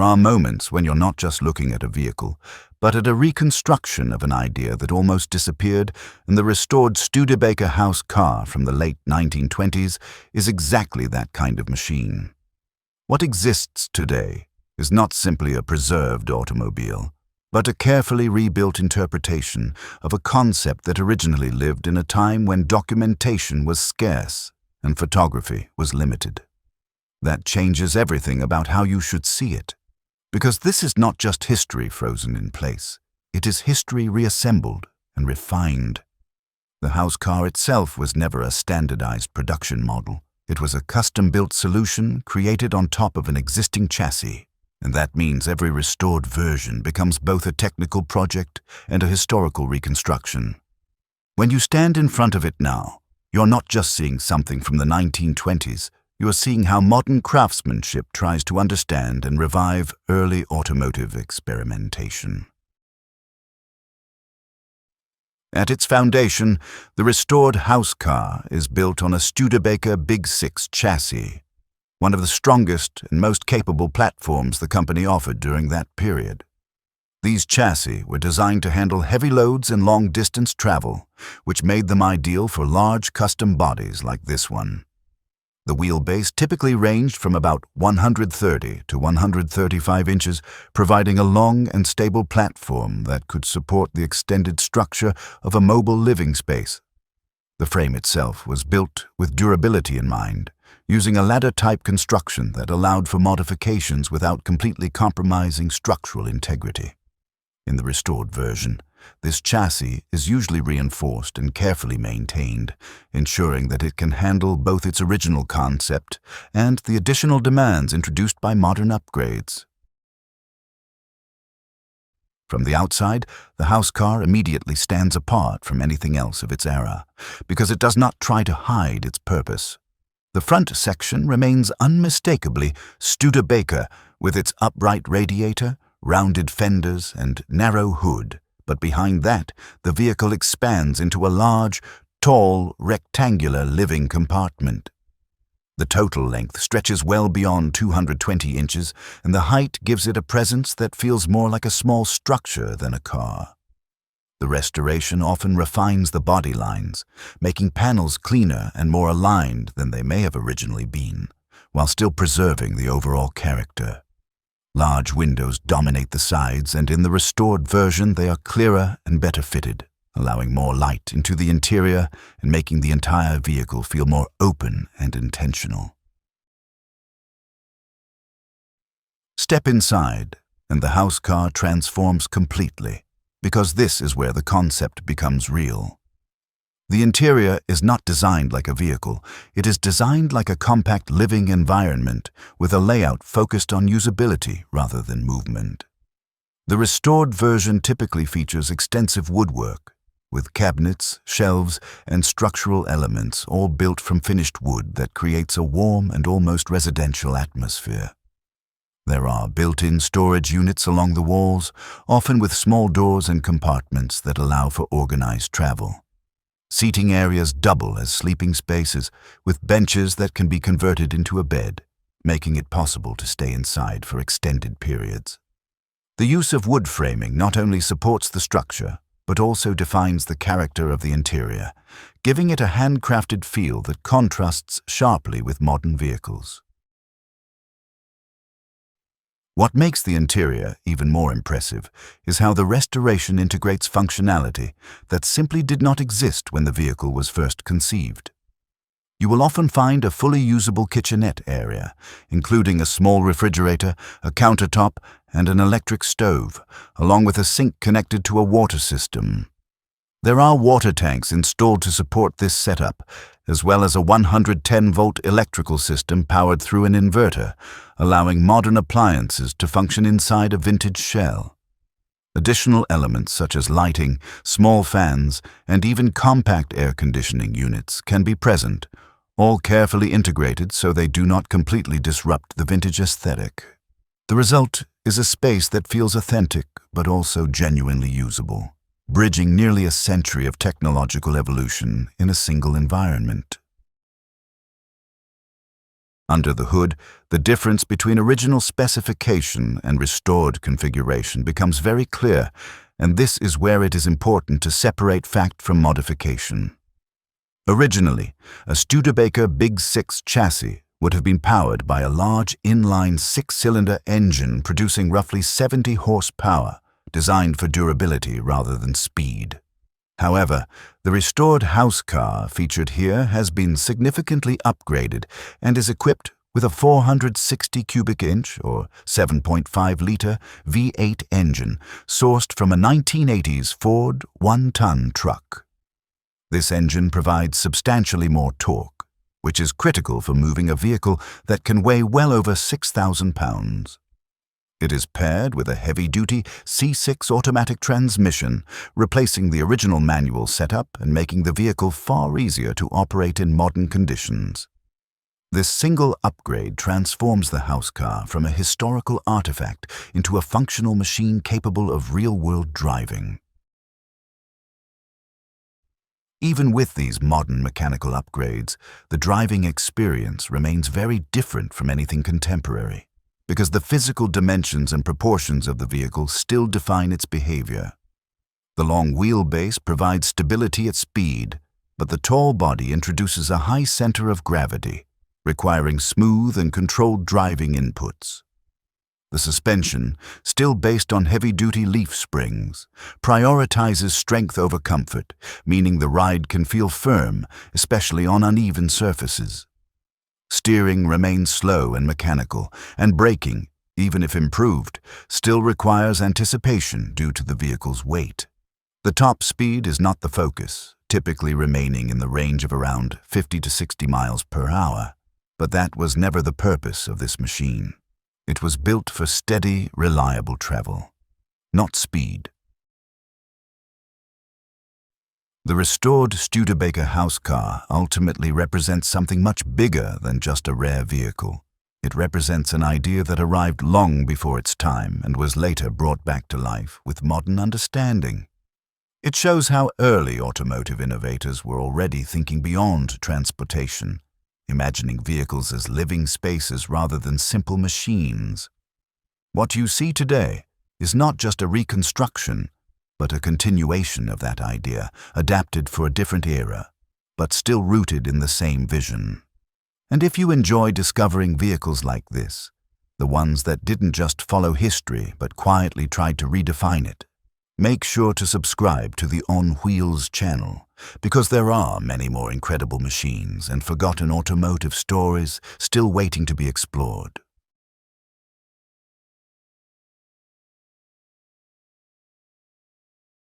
there are moments when you're not just looking at a vehicle, but at a reconstruction of an idea that almost disappeared, and the restored Studebaker House Car from the late 1920s is exactly that kind of machine. What exists today is not simply a preserved automobile, but a carefully rebuilt interpretation of a concept that originally lived in a time when documentation was scarce and photography was limited. That changes everything about how you should see it, because this is not just history frozen in place. It is history reassembled and refined. The house car itself was never a standardized production model. It was a custom-built solution created on top of an existing chassis, and that means every restored version becomes both a technical project and a historical reconstruction. When you stand in front of it now, you're not just seeing something from the 1920s, you are seeing how modern craftsmanship tries to understand and revive early automotive experimentation. At its foundation, the restored house car is built on a Studebaker Big Six chassis, one of the strongest and most capable platforms the company offered during that period. These chassis were designed to handle heavy loads and long-distance travel, which made them ideal for large custom bodies like this one. The wheelbase typically ranged from about 130 to 135 inches, providing a long and stable platform that could support the extended structure of a mobile living space. The frame itself was built with durability in mind, using a ladder-type construction that allowed for modifications without completely compromising structural integrity. In the restored version, this chassis is usually reinforced and carefully maintained, ensuring that it can handle both its original concept and the additional demands introduced by modern upgrades. From the outside, the house car immediately stands apart from anything else of its era, because it does not try to hide its purpose. The front section remains unmistakably Studebaker, with its upright radiator, rounded fenders, and narrow hood. But behind that, the vehicle expands into a large, tall, rectangular living compartment. The total length stretches well beyond 220 inches, and the height gives it a presence that feels more like a small structure than a car. The restoration often refines the body lines, making panels cleaner and more aligned than they may have originally been, while still preserving the overall character. Large windows dominate the sides, and in the restored version they are clearer and better fitted, allowing more light into the interior and making the entire vehicle feel more open and intentional. Step inside, and the house car transforms completely, because this is where the concept becomes real. The interior is not designed like a vehicle, it is designed like a compact living environment with a layout focused on usability rather than movement. The restored version typically features extensive woodwork, with cabinets, shelves, and structural elements all built from finished wood that creates a warm and almost residential atmosphere. There are built-in storage units along the walls, often with small doors and compartments that allow for organized travel. Seating areas double as sleeping spaces, with benches that can be converted into a bed, making it possible to stay inside for extended periods. The use of wood framing not only supports the structure, but also defines the character of the interior, giving it a handcrafted feel that contrasts sharply with modern vehicles. What makes the interior even more impressive is how the restoration integrates functionality that simply did not exist when the vehicle was first conceived. You will often find a fully usable kitchenette area, including a small refrigerator, a countertop, and an electric stove, along with a sink connected to a water system. There are water tanks installed to support this setup, as well as a 110-volt electrical system powered through an inverter, allowing modern appliances to function inside a vintage shell. Additional elements such as lighting, small fans, and even compact air conditioning units can be present, all carefully integrated so they do not completely disrupt the vintage aesthetic. The result is a space that feels authentic but also genuinely usable, bridging nearly a century of technological evolution in a single environment. Under the hood, the difference between original specification and restored configuration becomes very clear, and this is where it is important to separate fact from modification. Originally, a Studebaker Big Six chassis would have been powered by a large inline six-cylinder engine producing roughly 70 horsepower, designed for durability rather than speed. However, the restored Housecar featured here has been significantly upgraded and is equipped with a 460 cubic inch or 7.5-liter V8 engine sourced from a 1980s Ford one-ton truck. This engine provides substantially more torque, which is critical for moving a vehicle that can weigh well over 6,000 pounds. It is paired with a heavy-duty C6 automatic transmission, replacing the original manual setup and making the vehicle far easier to operate in modern conditions. This single upgrade transforms the Housecar from a historical artifact into a functional machine capable of real-world driving. Even with these modern mechanical upgrades, the driving experience remains very different from anything contemporary, because the physical dimensions and proportions of the vehicle still define its behavior. The long wheelbase provides stability at speed, but the tall body introduces a high center of gravity, requiring smooth and controlled driving inputs. The suspension, still based on heavy-duty leaf springs, prioritizes strength over comfort, meaning the ride can feel firm, especially on uneven surfaces. Steering remains slow and mechanical, and braking, even if improved, still requires anticipation due to the vehicle's weight. The top speed is not the focus, typically remaining in the range of around 50 to 60 miles per hour, but that was never the purpose of this machine. It was built for steady, reliable travel, not speed. The restored Studebaker House Car ultimately represents something much bigger than just a rare vehicle. It represents an idea that arrived long before its time and was later brought back to life with modern understanding. It shows how early automotive innovators were already thinking beyond transportation, imagining vehicles as living spaces rather than simple machines. What you see today is not just a reconstruction, but a continuation of that idea, adapted for a different era, but still rooted in the same vision. And if you enjoy discovering vehicles like this, the ones that didn't just follow history but quietly tried to redefine it, make sure to subscribe to the On Wheels channel, because there are many more incredible machines and forgotten automotive stories still waiting to be explored.